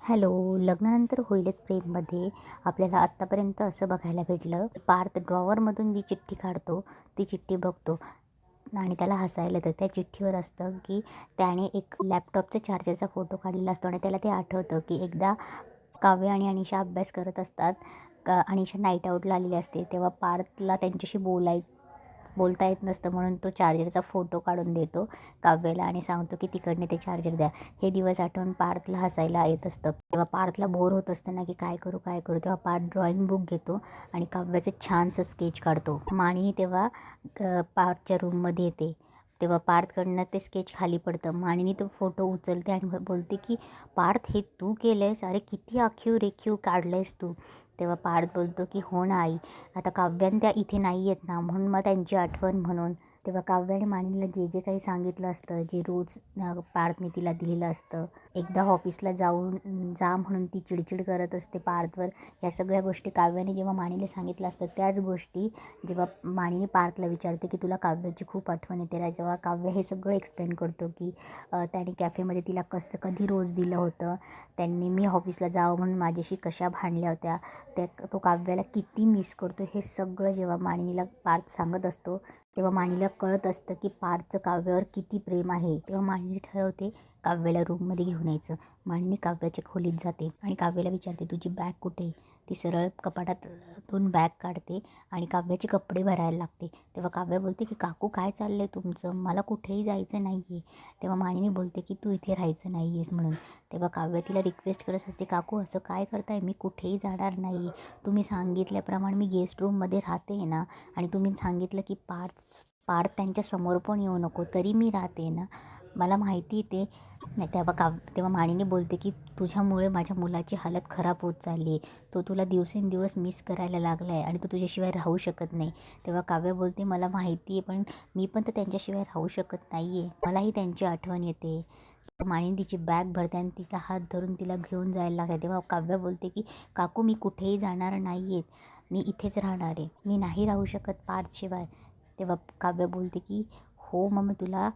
Hello. लग्नानंतर होईलच प्रेममध्ये आपल्याला आत्तापर्यंत असं बघायला भेटलं, पार्थ ड्रॉवरमधून जी चिठ्ठी काढतो, ती चिठ्ठी बघतो आणि त्याला हसायला येतं. त्या चिठ्ठीवर असतं की त्याने एक लॅपटॉपचा चार्जरचा फोटो काढलेला असतो आणि त्याला ते आठवतं की एकदा काव्य आणि अनिशा अभ्यास करत असतात. अनिशा नाईट आऊटला आलेली असते, तेव्हा पार्थला त्यांच्याशी बोलता येत नसतं, म्हणून तो चार्जरचा फोटो काढून देतो काव्याला आणि सांगतो की तिकडने ते चार्जर द्या. हे दिवस आठवून पार्थला हसायला येत असतं. तेव्हा पार्थला बोर होत असतं ना की काय करू तेव्हा पार्थ ड्रॉइंग बुक घेतो आणि काव्याचं छानसं स्केच काढतो. मानिनी तेव्हा पार्थच्या रूममध्ये येते. तेव्हा पार्थकडनं ते स्केच खाली पडतं. मानिनी तो फोटो उचलते आणि बोलते की पार्थ, हे तू केलं आहेस? अरे किती आखीव रेखीव काढलं आहेस तू. तेव्हा पार्थ बोलतो की हो ना आई, आता काव्यान त्या इथे नाही आहेत ना, म्हणून मग त्यांची आठवण म्हणून. तेव्हा काव्य आणि मानिनीला जे जे काही सांगितलं असतं, जे रोज पार्थने तिला दिलेलं असतं, एकदा ऑफिसला जा म्हणून ती चिडचिड करत असते पार्थवर, या सगळ्या गोष्टी काव्याने जेव्हा मानिनीला सांगितलं असतं, त्याच गोष्टी जेव्हा मानिनी पार्थला विचारते की तुला काव्याची खूप आठवण येते रा, जेव्हा काव्य हे सगळं एक्सप्लेन करतो की त्याने कॅफेमध्ये तिला कधी रोज दिलं होतं, त्यांनी मी ऑफिसला जावं म्हणून माझ्याशी कशा भांडल्या होत्या, तो काव्याला किती मिस करतो, हे सगळं जेव्हा मानिनीला पार्थ सांगत असतो, तेव्हा मानिनीला कळत असतं की पार्थचं काव्यावर किती प्रेम आहे. तेव्हा मानिनी ठरवते काव्याला रूममध्ये घेऊन यायचं. मानिनी काव्याच्या खोलीत जाते आणि काव्याला विचारते तुझी बॅग कुठे. ती सरळ कपाटातून बॅग काढते आणि काव्याचे कपडे भरायला लागते. तेव्हा काव्य बोलते की काकू काय चाललं आहे तुमचं, मला कुठेही जायचं नाही आहे. तेव्हा मानिनी बोलते की तू इथे राहायचं नाही आहेस म्हणून. तेव्हा काव्य तिला रिक्वेस्ट करत असते, काकू असं काय करताय, मी कुठेही जाणार नाही. तुम्ही सांगितल्याप्रमाणे मी गेस्ट रूममध्ये राहते ना, आणि तुम्ही सांगितलं की पार्थ त्यांच्या समोर पण येऊ नको, तरी मी राहते ना, मला माहिती ते नाही. तेव्हा मानिनी बोलते की तुझ्यामुळे माझ्या मुलाची हालत खराब होत चालली आहे, तो तुला दिवसेंदिवस मिस करायला लागला आहे आणि तो तुझ्याशिवाय राहू शकत नाही. तेव्हा काव्य बोलते मला माहिती आहे, पण मी पण तर त्यांच्याशिवाय राहू शकत नाही आहे, मलाही त्यांची आठवण येते. मानिनी तिची बॅग भरते आणि तिचा हात धरून तिला घेऊन जायला लागते. तेव्हा काव्य बोलते की काकू मी कुठेही जाणार नाही आहे, मी इथेच राहणार आहे, मी नाही राहू शकत पार्थशिवाय. तेव्हा काव्य बोलते की हो मग तुला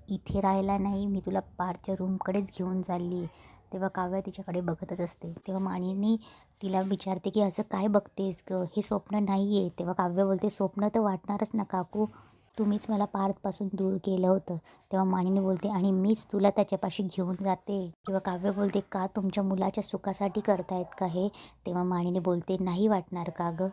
इथे राहायला नाही, मी तुला पार्थच्या रूमकडेच घेऊन चालली आहे. तेव्हा काव्य तिच्याकडे बघतच असते. तेव्हा मानिनी तिला विचारते की असं काय बघतेस गं, हे स्वप्न नाही आहे. तेव्हा काव्य बोलते स्वप्न तर वाटणारच ना काकू, तुम्हीच मला पार्थपासून दूर केलं होतं. तेव्हा मानिनी बोलते आणि मीच तुला त्याच्यापाशी घेऊन जाते. तेव्हा काव्य बोलते का तुमच्या मुलाच्या सुखासाठी करतायत का हे. तेव्हा मानिनी बोलते नाही वाटणार का गं,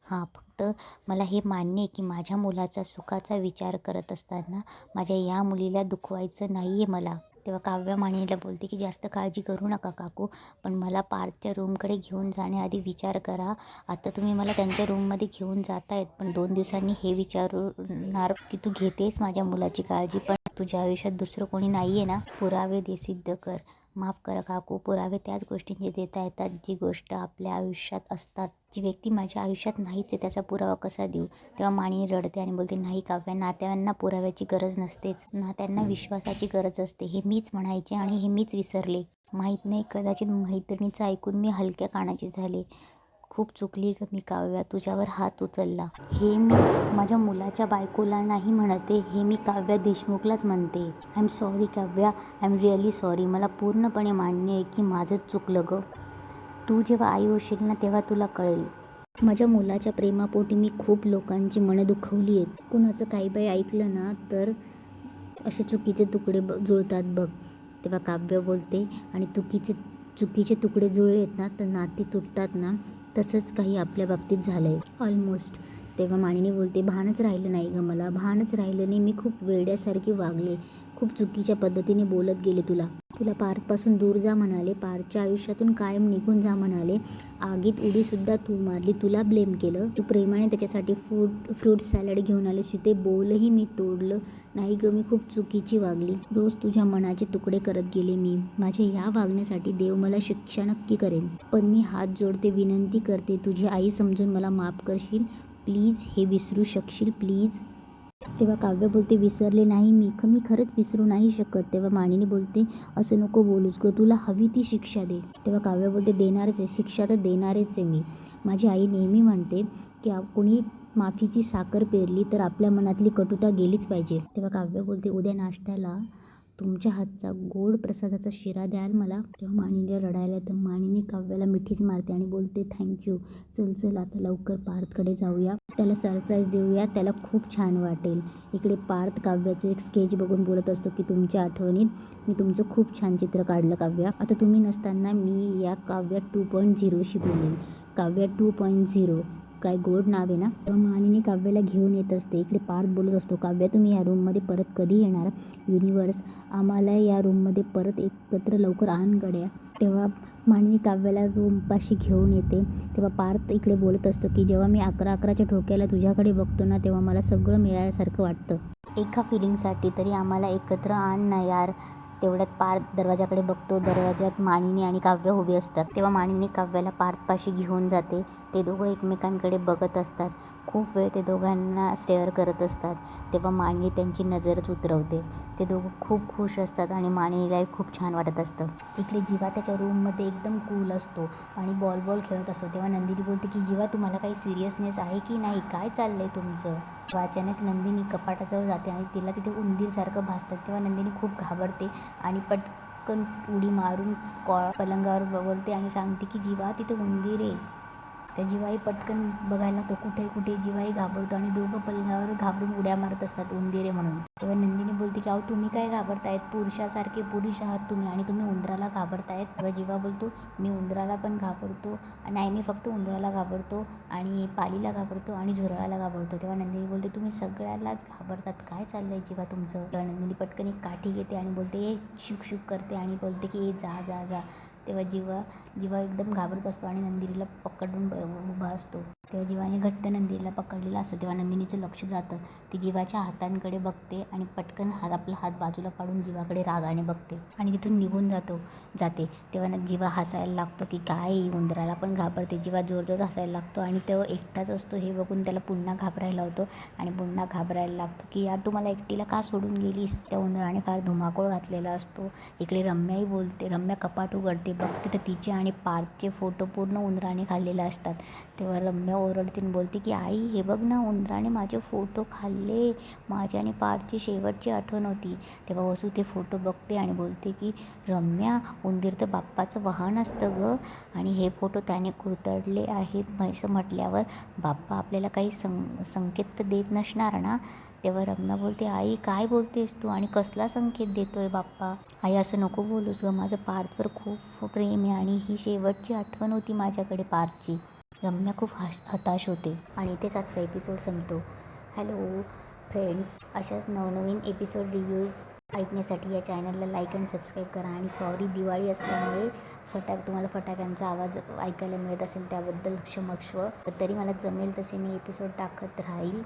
हां फक्त मला हे मान्य आहे की माझ्या मुलाचा सुखाचा विचार करत असताना माझ्या या मुलीला दुखवायचं नाही आहे मला. तेव्हा काव्य मानिनीला बोलते की जास्त काळजी करू नका काकू, पण मला पार्थच्या रूमकडे घेऊन जाण्याआधी विचार करा. आता तुम्ही मला त्यांच्या रूममध्ये घेऊन जात आहेत, पण 2 दिवसांनी हे विचारणार की तू घेतेस माझ्या मुलाची काळजी, पण तुझ्या आयुष्यात दुसरं कोणी नाही आहे ना. पुरावे दे, सिद्ध कर. माफ करा काकू, पुरावे त्याच गोष्टींचे देता येतात जी गोष्ट आपल्या आयुष्यात असतात, जी व्यक्ती माझ्या आयुष्यात नाहीच आहे त्याचा पुरावा कसा देऊ. तेव्हा मानिनी रडते आणि बोलते नाही काव्य, नात्यांना पुराव्याची गरज नसतेच, नात्यांना विश्वासाची गरज असते. हे मीच म्हणायचे आणि हे मीच विसरले. माहीत नाही, कदाचित मैत्रिणीचं ऐकून मी हलक्या कानाची झाले. खूप चुकली ग मी काव्या, तुझ्यावर हात उचलला. हे मी माझ्या मुलाच्या बायकोला नाही म्हणते, हे मी काव्या देशमुखलाच म्हणते. I am sorry Kavya, I am really sorry. मला पूर्णपणे मान्य आहे की माझंच चुकलं गं. तू जेव्हा आई होशील ना तेव्हा तुला कळेल. माझ्या मुलाच्या प्रेमापोटी मी खूप लोकांची मनं दुखवली आहेत. कुणाचं काही बाई ऐकलं ना तर असे चुकीचे तुकडे जुळतात बघ. तेव्हा काव्य बोलते आणि चुकीचे तुकडे जुळलेत ना तर नाती तुटतात ना, तसंच काही आपल्या बाबतीत झालं आहे ऑलमोस्ट. तेव्हा मानिनी बोलते भानच राहिलं नाही गं, मला भानच राहिलं नाही, मी खूप वेड्यासारखी वागले, खूप चुकीच्या पद्धतीने बोलत गेले तुला पार्थपासून दूर जा म्हणाले, पार्थच्या आयुष्यातून कायम निघून जा म्हणाले, आगीत उडीसुद्धा तू मारली, तुला ब्लेम केलं, तू प्रेमाने त्याच्यासाठी फ्रूट सॅलड घेऊन आले, ते बोलही मी तोडलं नाही गं, मी खूप चुकीची वागली, रोज तुझ्या मनाचे तुकडे करत गेले मी. माझ्या या वागण्यासाठी देव मला शिक्षा नक्की करेन, पण मी हात जोडते, विनंती करते, तुझी आई समजून मला माफ करशील प्लीज, हे विसरू शकशील प्लीज. तेव्हा काव्य बोलते विसरले नाही मी खरंच विसरू नाही शकत. तेव्हा मानिनी बोलते असं नको बोलूस गं, तुला हवी ती शिक्षा दे. तेव्हा काव्य बोलते देणारच आहे शिक्षा, तर देणारच आहे मी. माझी आई नेहमी म्हणते की कोणी माफीची साखर पेरली तर आपल्या मनातली कटुता गेलीच पाहिजे. तेव्हा काव्य बोलते उद्या नाश्त्याला तुमच्या हातचा गोड प्रसादाचा शिरा द्याल मला. तेव्हा मानिनीला रडायला तर मानिनी काव्याला मिठीच मारते आणि बोलते थँक्यू. चल चल आता लवकर पार्थकडे जाऊया, त्याला सरप्राईज देऊया, त्याला खूप छान वाटेल. इकडे पार्थ काव्याचं एक स्केच बघून बोलत असतो की तुमच्या आठवणीत मी तुमचं खूप छान चित्र काढलं काव्या. आता तुम्ही नसताना मी या काव्या 2.0शी बोलेल. काव्या 2.0 काय गोड नाव आहे ना. तेव्हा मानिनी काव्याला घेऊन येत असते. इकडे पार्थ बोलत असतो काव्या तुम्ही या रूममध्ये परत कधी येणार. युनिवर्स आम्हाला या रूममध्ये परत एकत्र लवकर आण गड्या. तेव्हा मानिनी काव्याला रूमपाशी घेऊन येते. तेव्हा पार्थ इकडे बोलत असतो की जेव्हा मी 11-11च्या ठोक्याला तुझ्याकडे बघतो ना तेव्हा मला सगळं मिळाल्यासारखं वाटतं. एका फिलिंगसाठी तरी आम्हाला एकत्र आण ना यार. तेवढ्यात पार्थ दरवाजाकडे बघतो. दरवाजात मानिनी आणि काव्य उभी असतात. तेव्हा मानिनी काव्याला पार्थपाशी घेऊन जाते. ते दोघं एकमेकांकडे बघत असतात. खूप वेळ ते दोघांना स्टेअर करत असतात. तेव्हा मानिनी त्यांची नजरच उतरवते. ते दोघं खूप खुश असतात आणि मानिनीलाही खूप छान वाटत असतं. इकडे जीवा त्याच्या रूममध्ये एकदम कूल असतो आणि बॉल खेळत असतो. तेव्हा नंदिनी बोलते की जीवा तुम्हाला काही सिरियसनेस आहे की नाही, काय चाललंय तुमचं. अचानक नंदिनी कपाटाजवळ जाते आणि तिला तिथे उंदीरसारखं भासतात. तेव्हा नंदिनी खूप घाबरते आणि पटकन उडी मारून पलंगावर बोलते आणि सांगते की जीवा तिथे उंदीर आहे. त्या जीवाही पटकन बघायला तो कुठे जीवाही घाबरतो आणि दोघं पलंगावर घाबरून उड्या मारत असतात उंदीर आहे म्हणून. तेव्हा नंदिनी बोलते की अहो तुम्ही काय घाबरतायत, पुरुषासारखे पुरुष आहात तुम्ही आणि तुम्ही उंदराला घाबरतायत. तेव्हा जीवा बोलतो मी उंदराला पण घाबरतो, नाही मी फक्त उंदराला घाबरतो आणि पालीला घाबरतो आणि झुरळाला घाबरतो. तेव्हा नंदिनी बोलते तुम्ही सगळ्यालाच घाबरतात, काय चाललंय जीवा तुमचं. तेव्हा नंदिनी पटकन एक काठी घेते आणि बोलते ए शुक करते आणि बोलते की ए जा जा जा. तेव्हा जीवा एकदम घाबरत असतो आणि नंदिनीला पकडून उभा असतो. तेव्हा जीवाने घट्ट नंदिनीला पकडलेलं असतं. तेव्हा नंदिनीचं लक्ष जातं. ती जीवाच्या हातांकडे बघते आणि पटकन आपला हात बाजूला काढून जीवाकडे रागाने बघते आणि तिथून निघून जाते. तेव्हा जीवा हसायला लागतो की काय उंदराला पण घाबरते. जीवा जोरजोर हसायला लागतो आणि तो एकटाच असतो हे बघून त्याला पुन्हा घाबरायला होतो आणि पुन्हा घाबरायला लागतो की यार तू मला एकटीला का सोडून गेलीस. त्या उंदराने फार धुमाकूळ घातलेला असतो. इकडे रम्याही बोलते. रम्या कपाट उघडते, बघते तर तिचे आणि पार्थचे फोटो पूर्ण उंदराने खाल्लेले असतात. तेव्हा रम्या ओरडतीन बोलते की आई हे बघ ना उंदराने माझे फोटो खाल्ले, माझी आणि पार्थची शेवटची आठवण होती. तेव्हा वसू ते फोटो बघते आणि बोलते की रम्या उंदीर तर बाप्पाचं वाहन असतं गं आणि हे फोटो त्याने कुरतडले आहेत असं म्हटल्यावर बाप्पा आपल्याला काही संकेत तर देत नसणार ना. तेव्हा रम्या बोलते आई काय बोलतेस तू आणि कसला संकेत देतोय बाप्पा. आई असं नको बोलूस गं, माझं पार्थवर खूप प्रेम आहे आणि ही शेवटची आठवण होती माझ्याकडे पार्थची. रम्या खूप हताश होते आणि इथेच आजचा एपिसोड संपतो. हॅलो फ्रेंड्स, अशाच नवनवीन एपिसोड रिव्ह्यूज ऐकण्यासाठी या चॅनलला लाईक आणि सबस्क्राईब करा. आणि सॉरी दिवाळी असल्यामुळे तुम्हाला फटाक्यांचा आवाज ऐकायला मिळत असेल त्याबद्दल क्षमस्व. तरी मला जमेल तसे मी एपिसोड टाकत राहील.